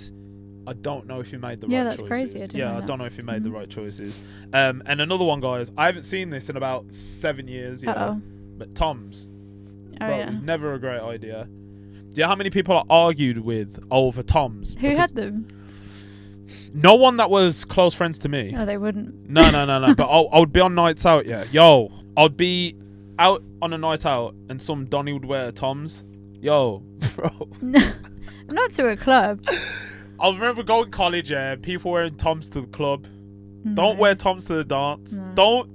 I don't know if he made the right choices. Yeah, that's crazy. I don't know if he made the right choices. And another one, guys, I haven't seen this in about 7 years yet. But Tom's. It was never a great idea. Do you know how many people I argued with over Tom's? Who had them? No one that was close friends to me. No, they wouldn't. No. But I would be on nights out, I'd be out on a night out and some Donny would wear Tom's. Bro. Not to a club. I remember going to college, people wearing Toms to the club. Don't wear Toms to the dance. No.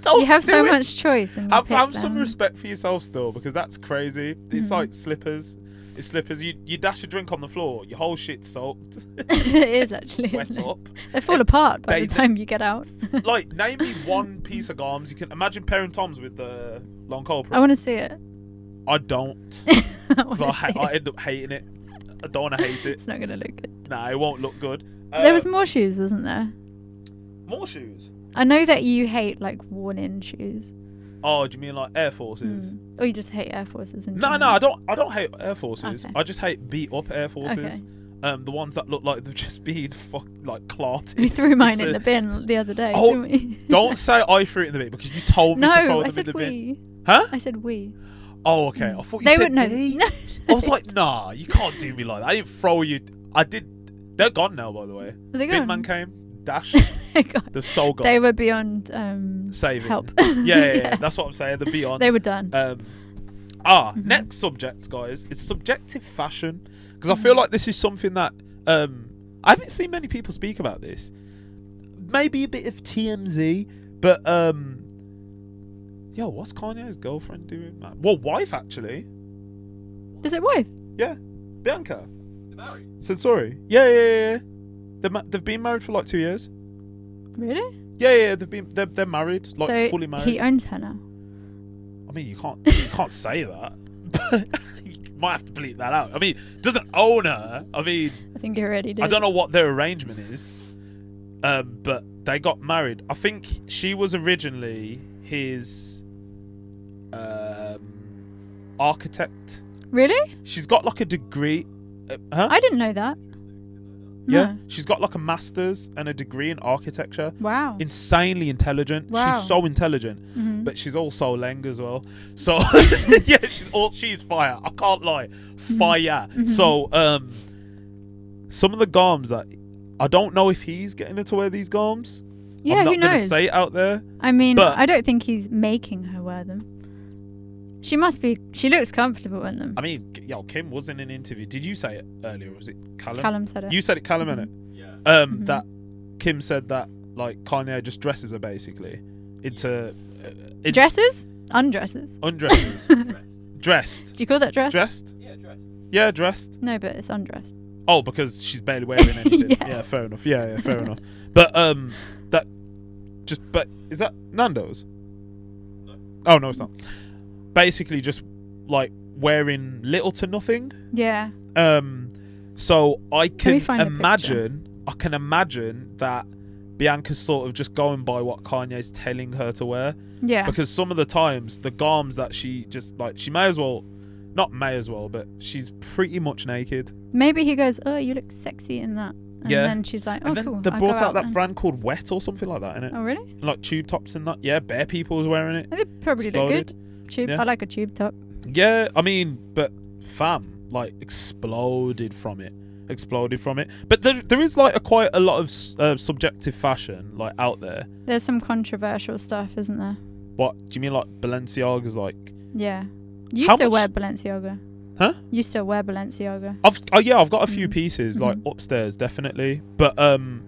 Don't you have so much choice. And have some respect for yourself still, because that's crazy. It's like slippers. It's slippers. You dash a drink on the floor, your whole shit's soaked. It is actually. Wet up. They fall apart by the time you get out. Name me one piece of garms you can imagine pairing Toms with the long cobra. I want to see it. I don't. Because I end up hating it. I don't want to hate it. It's not going to look good. Nah, it won't look good. There was more shoes, wasn't there? More shoes? I know that you hate worn-in shoes. Oh, do you mean like Air Forces? Or you just hate Air Forces? No, I don't hate Air Forces. Okay. I just hate beat-up Air Forces. Okay. The ones that look like they've just been clotted. We threw mine in the bin the other day, didn't we? Don't say I threw it in the bin, because you told me to throw them in the bin. Huh? I said we. Oh, okay. I thought you said me. No. I was like, nah, you can't do me like that. I didn't throw you. I did. They're gone now, by the way. Are they gone? Bin man came. Dash. They're so gone. They were beyond saving. Help. Yeah. That's what I'm saying. They're beyond. They were done. Next subject, guys. It's subjective fashion. Because I feel like this is something that I haven't seen many people speak about this. Maybe a bit of TMZ, but what's Kanye's girlfriend doing? Well, wife actually. Is it wife? Yeah, Bianca. They're married. Said sorry. Yeah. They've been married for 2 years. Really? Yeah. They're married, fully married. He owns her now. I mean, you can't say that. You might have to bleep that out. I mean, doesn't own her. I mean, I think he already did. I don't know what their arrangement is. But they got married. I think she was originally his architect. Really? She's got a degree. I didn't know that. Yeah, she's got a master's and a degree in architecture. Wow. Insanely intelligent. Wow. She's so intelligent, but she's also leng as well. So yeah, she's fire. I can't lie, fire. So some of the garms that I don't know if he's getting her to wear these garms. Yeah, I'm not who knows? Gonna say it out there. I mean, I don't think he's making her wear them. She must be. She looks comfortable in them. I mean, Kim was in an interview. Did you say it earlier? Or was it Callum? Callum said it. You said it, Callum, innit? Yeah. That Kim said that Kanye just dresses her basically into dresses, undresses, dressed. Do you call that dressed? Dressed. Yeah, dressed. Yeah, dressed. No, but it's undressed. Oh, because she's barely wearing anything. Yeah, fair enough. Yeah, fair enough. But is that Nando's? No. Oh no, it's not. Basically, just wearing little to nothing. Yeah. So I can imagine that Bianca's sort of just going by what Kanye's telling her to wear. Yeah. Because some of the times, the garms that she just, like, she may as well, not may as well, but she's pretty much naked. Maybe he goes, oh, you look sexy in that. And then she's like, oh, and then cool. they I'll brought go out that then. brand called Wet or something like that, innit? Oh, really? Like tube tops and that. Yeah, bare people was wearing it. They probably Exploded. look good. Tube. Yeah. I like a tube top. Yeah, I mean, but fam, like, exploded from it. But there is, like, quite a lot of subjective fashion, like, out there. There's some controversial stuff, isn't there? What? Do you mean, like, Balenciaga's, like... Yeah. You How still much- wear Balenciaga. Huh? You still wear Balenciaga. I've got a few pieces, like, upstairs, definitely. But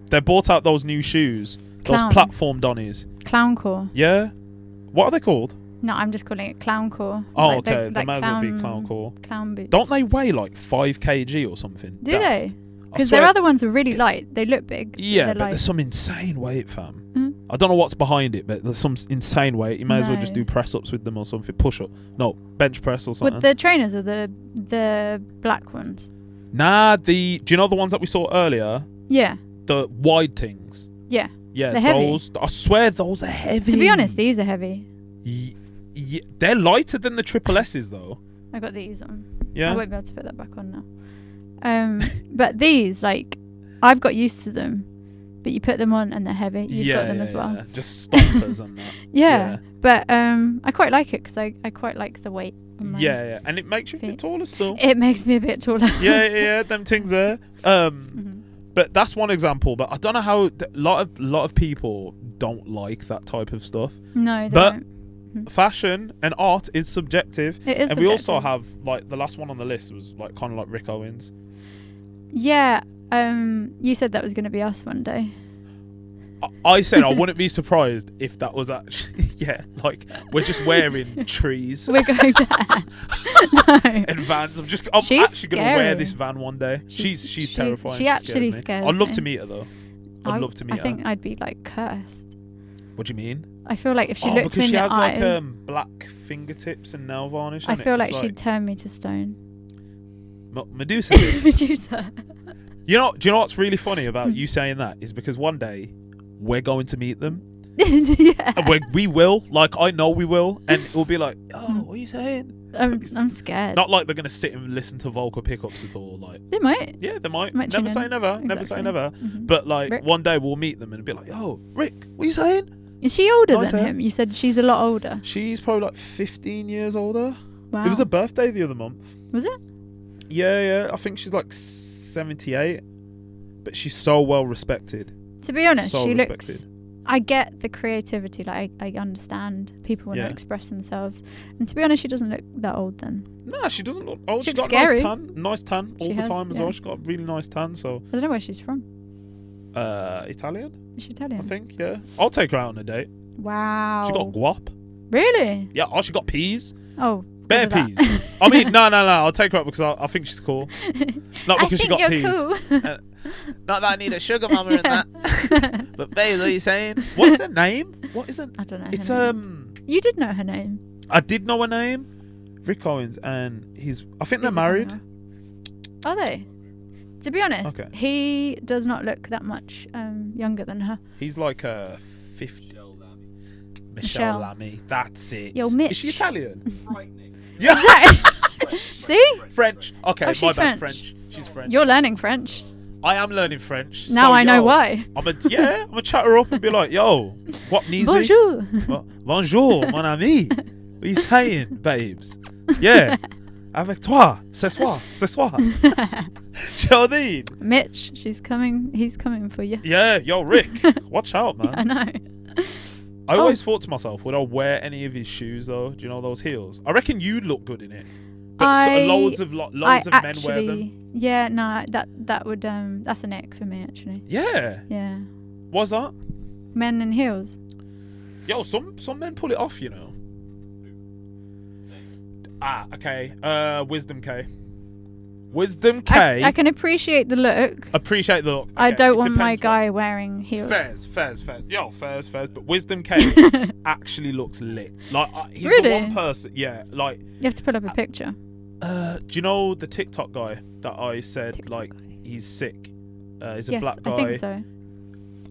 they bought out those new shoes. Clown. Those platform Donnies. Clowncore. Yeah? What are they called? No, I'm just calling it Clowncore. Oh, Like okay. they- They like may as well be Clowncore. Clown boots. Don't they weigh, like, 5 kg or something? Do Daft. they? I Because swear- their other ones are really light. They look big. Yeah, they're but light. there's some insane weight, fam. Mhm. I don't know what's behind it, but there's some insane weight. You may as well just No. do press ups with them or something. Push up. No, bench press or something. With the trainers are the black ones. Nah, do you know the ones that we saw earlier? Yeah. The wide things. Yeah. Yeah, They're heavy. those. I swear those are heavy. To be honest, these are heavy. They're lighter than the triple S's though. I got these on. Yeah. I won't be able to put that back on now. But these, like, I've got used to them. But you put them on and they're heavy. You've got them as well. Yeah. Just stompers and that. Yeah. But I quite like it because I quite like the weight. On my Yeah, and it makes you a bit feet. taller still. It makes me a bit taller. yeah, them things there. But that's one example. But I don't know how a lot of people don't like that type of stuff. No, they But don't. fashion and art is subjective. It is And we also subjective. have, like, the last one on the list was, like, kind of like Rick Owens. Yeah. You said that was going to be us one day. I said I wouldn't be surprised if that was actually, like, we're just wearing trees We're going there. No. and vans. I'm She's actually going to wear scary. this van one day. She's terrifying. She actually scares me. scares I'd love me. to meet her, though. I'd love to meet I her. think I'd be, like, cursed. What do you mean? I feel like if she looked because me in she the has, eyes, like, black fingertips and nail varnish. I innit? feel It's like she'd turn me to stone. Medusa did. Medusa. Do you know what's really funny about you saying that is because one day we're going to meet them. Yeah. And we will. Like, I know we will. And it will be like, oh, what are you saying? I'm scared. Not like they're going to sit and listen to vocal pickups at all. Like, They might. yeah, they might. Might Never tune say in. never. Never say Exactly. never. Mhm. But, like, Rick? one day we'll meet them and be like, yo, Rick, what are you saying? Is she older Nice than hair. him? You said she's a lot older. She's probably like 15 years older. Wow. It was her birthday the other month. Was it? Yeah. I think she's like 78. But she's so well respected. To be honest, So she respected. looks. I get the creativity. Like I understand people want Yeah. to express themselves, and to be honest, she doesn't look that old. Then Nah, she doesn't look old. She She's looks got scary. nice tan all She the has, time as yeah. well. She's got a really nice tan. So, I don't know where she's from. Italian, Is she Italian? I think. Yeah, I'll take her out on a date. Wow. She got guap. Really? Yeah. Oh, she got peas. Oh. Bare because of peas. I mean, no. I'll take her out because I think she's cool. Not I because she think got you're peas. cool. Not that I need a sugar mama in that. But babe, what are you saying? What is her name? What is it? I don't know. It's her name. You did know her name. I did know her name. Rick Owens, and I think they're Is it married. Romell? Are they? To be honest, Okay. he does not look that much younger than her. He's like 50. Michelle Michelle. Lamy. That's it. Yo, Mitch. Is she Italian? Yeah. See? French. Okay, Oh, my she's bad. French. She's French. You're learning French. I am learning French. Now so, I know yo, why. I'm a chat her up and be like, yo, what music? Bonjour. Bonjour, mon ami. What are you saying, babes? Yeah. Avec toi. Ce soir. Ce soir. Do you know what I mean? Mitch, he's coming for you. Yeah, yo, Rick. Watch out, man. I know. I always thought to myself, would I wear any of his shoes though? Do you know those heels? I reckon you'd look good in it. But loads of men wear them. Yeah, no, that would that's an ick for me actually. Yeah. Yeah. What's that? Men in heels. Yo, some men pull it off, you know. Okay. Wisdom K. Wisdom K. I can appreciate the look. Appreciate the look. I Okay, don't it want my depends guy wearing heels. Fairs. Yo, fairs. But Wisdom K actually looks lit. Like, he's Really? the one person. Yeah, like. You have to put up a picture. Do you know the TikTok guy that I said, TikTok like, guy. he's sick? He's a Yes, black guy. I think so.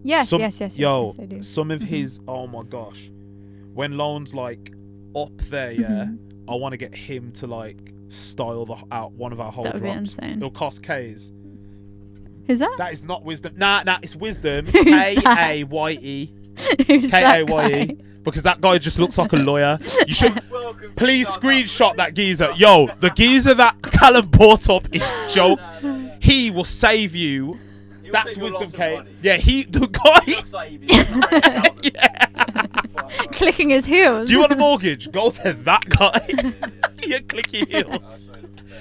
Yes, Yo, yes, I do. some of his, oh my gosh, when Lone's like up there, I want to get him to like style out one of our whole that would drops. Be insane. It'll cost K's. Who's that? That is not Wisdom. Nah, it's Wisdom. Kaye. Kaye. Because that guy just looks like a lawyer. You should please screenshot that geezer. Yo, the geezer that Callum brought up is jokes. He will save you. That's Wisdom Kaye. Yeah, the guy. Yeah. Clicking his heels. Do you want a mortgage? Go to that guy. Yeah, click your heels.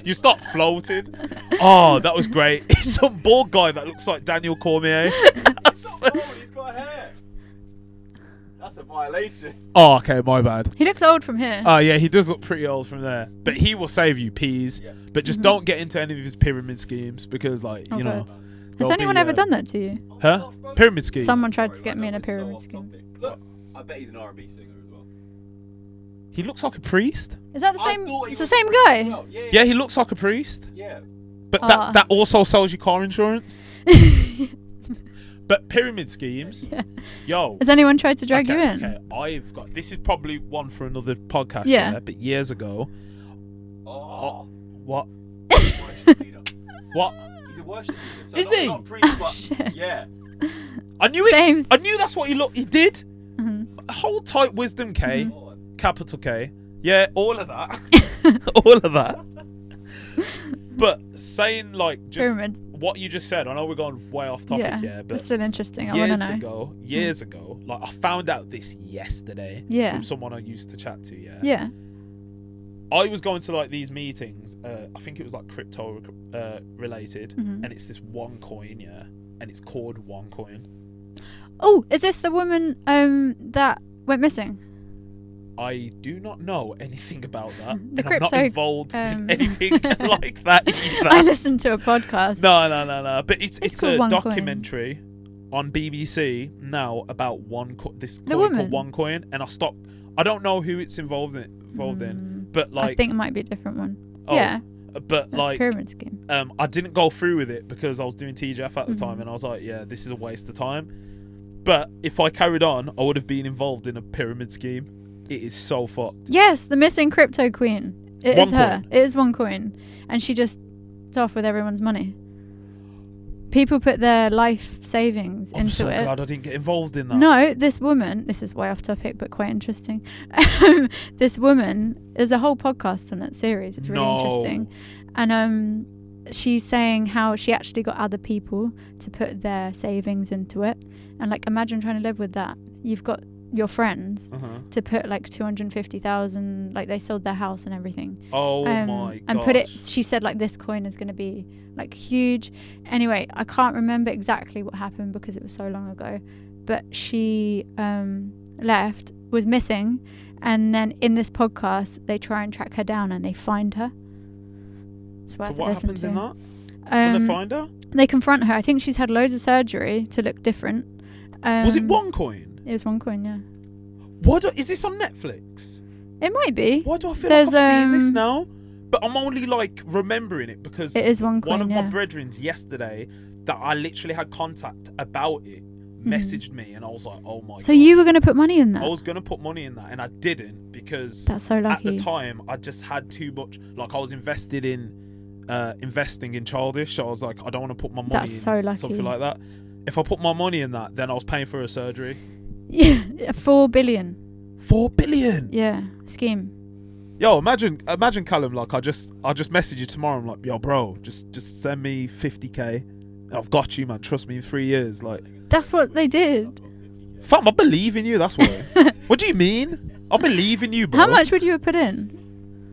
You start floating. Oh, that was great. He's some bald guy that looks like Daniel Cormier. He's got hair. That's a violation. Oh, okay, my bad. He looks old from here. Oh, yeah, he does look pretty old from there. But he will save you, peas. Yeah. But just don't get into any of his pyramid schemes because, like, you know. Has anyone ever done that to you? Huh? Pyramid scheme? Someone tried to get me in a pyramid scheme. Look, I bet he's an R&B singer as well. He looks like a priest. Is that the same? It's the same guy. Well, yeah, he looks like a priest. Yeah. But that also sells you car insurance. But pyramid schemes, yo. Has anyone tried to drag you in? Okay, I've got. This is probably one for another podcast. Yeah. But years ago. Oh. What? What? He's a worship leader. So is he? Not priest, but Shit. Yeah. I knew it. Same. I knew that's what he looked. He did. Hold tight, Wisdom K, capital K. Yeah, all of that. All of that. But saying like just pyramid. What you just said, I know we're going way off topic here, but it's still interesting. I want to know. Years ago, like I found out this yesterday from someone I used to chat to. Yeah. I was going to like these meetings. I think it was like crypto related, and it's this one coin, and it's called OneCoin. Oh, is this the woman that went missing? I do not know anything about that. The crypto, I'm not involved in anything like that either. I listened to a podcast. No. But it's a documentary on BBC now about this coin called OneCoin, and I don't know who it's involved in, but like I think it might be a different one. But that's like a pyramid scheme. I didn't go through with it because I was doing TGF at the time, and I was like, yeah, this is a waste of time. But if I carried on, I would have been involved in a pyramid scheme. It is so fucked. Yes, the missing crypto queen. It is her. It is OneCoin, and she just off with everyone's money. People put their life savings into it. I'm so glad I didn't get involved in that. No, this woman, this is way off topic, but quite interesting. This woman, there's a whole podcast on that series. It's really interesting. And she's saying how she actually got other people to put their savings into it. And like, imagine trying to live with that. You've got your friends to put like 250,000, like they sold their house and everything. Oh my god. And put it, she said like this coin is going to be like huge. Anyway, I can't remember exactly what happened because it was so long ago, but she was missing, and then in this podcast they try and track her down and they find her. So what happens in that? When they find her? They confront her. I think she's had loads of surgery to look different. Was it OneCoin? It was OneCoin, yeah. Is this on Netflix? It might be. Why do I feel like I've seen this now? But I'm only like remembering it because it is OneCoin, one of my brethrens yesterday that I literally had contact about it messaged me, and I was like, oh my god. So you were going to put money in that? I was going to put money in that, and I didn't because that's so lucky. At the time I just had too much, like I was investing in Childish, so I was like, I don't want to put my money in something like that. If I put my money in that, then I was paying for a surgery. Yeah, 4 billion. 4 billion. Yeah, scheme. Yo, imagine Callum, like I just message you tomorrow. I'm like, yo, bro, just send me 50k. I've got you, man. Trust me, in 3 years, like. That's what they did. Fam, I believe in you. That's why. What do you mean? I believe in you, bro. How much would you have put in?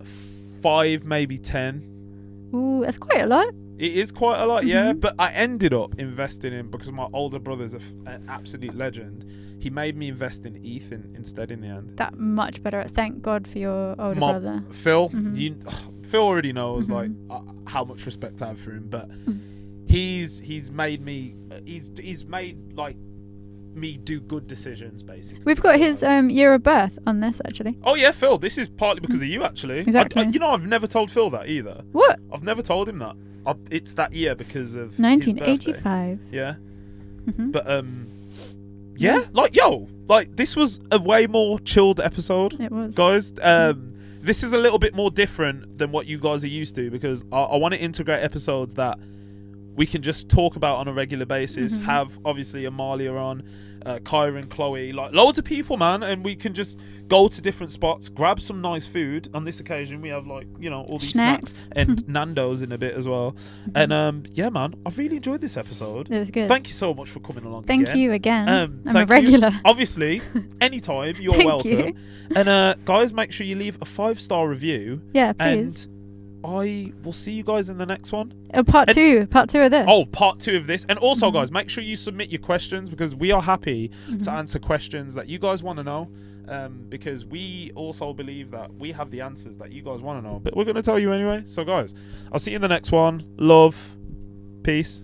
5, maybe 10. Ooh, that's quite a lot. It is quite a lot, yeah. But I ended up investing in, because my older brother's an absolute legend. He made me invest in ETH instead in the end. That much better. Thank God for your older brother. Phil, Phil already knows like how much respect I have for him, but he's made me like me do good decisions basically. We've got his year of birth on this actually. Oh yeah, Phil, this is partly because of you actually. Exactly. I've never told Phil that either. What? I've never told him that. It's that year because of 1985. Yeah. But yeah, like this was a way more chilled episode. It was, guys. This is a little bit more different than what you guys are used to, because I want to integrate episodes that we can just talk about on a regular basis. Have obviously Amalia on, Kyron, Chloe, like loads of people, man, and we can just go to different spots, grab some nice food. On this occasion we have, like, you know, all these snacks and Nando's in a bit as well. And yeah, man, I've really enjoyed this episode. It was good. Thank you so much for coming along. Thank you again. I'm a regular. Obviously, anytime, you're welcome. You. And guys, make sure you leave a 5-star review. Yeah, please. And I will see you guys in the next one. Part two of this. Oh, part 2 of this. And also, guys, make sure you submit your questions, because we are happy to answer questions that you guys want to know. Because we also believe that we have the answers that you guys want to know, but we're going to tell you anyway. So, guys, I'll see you in the next one. Love. Peace.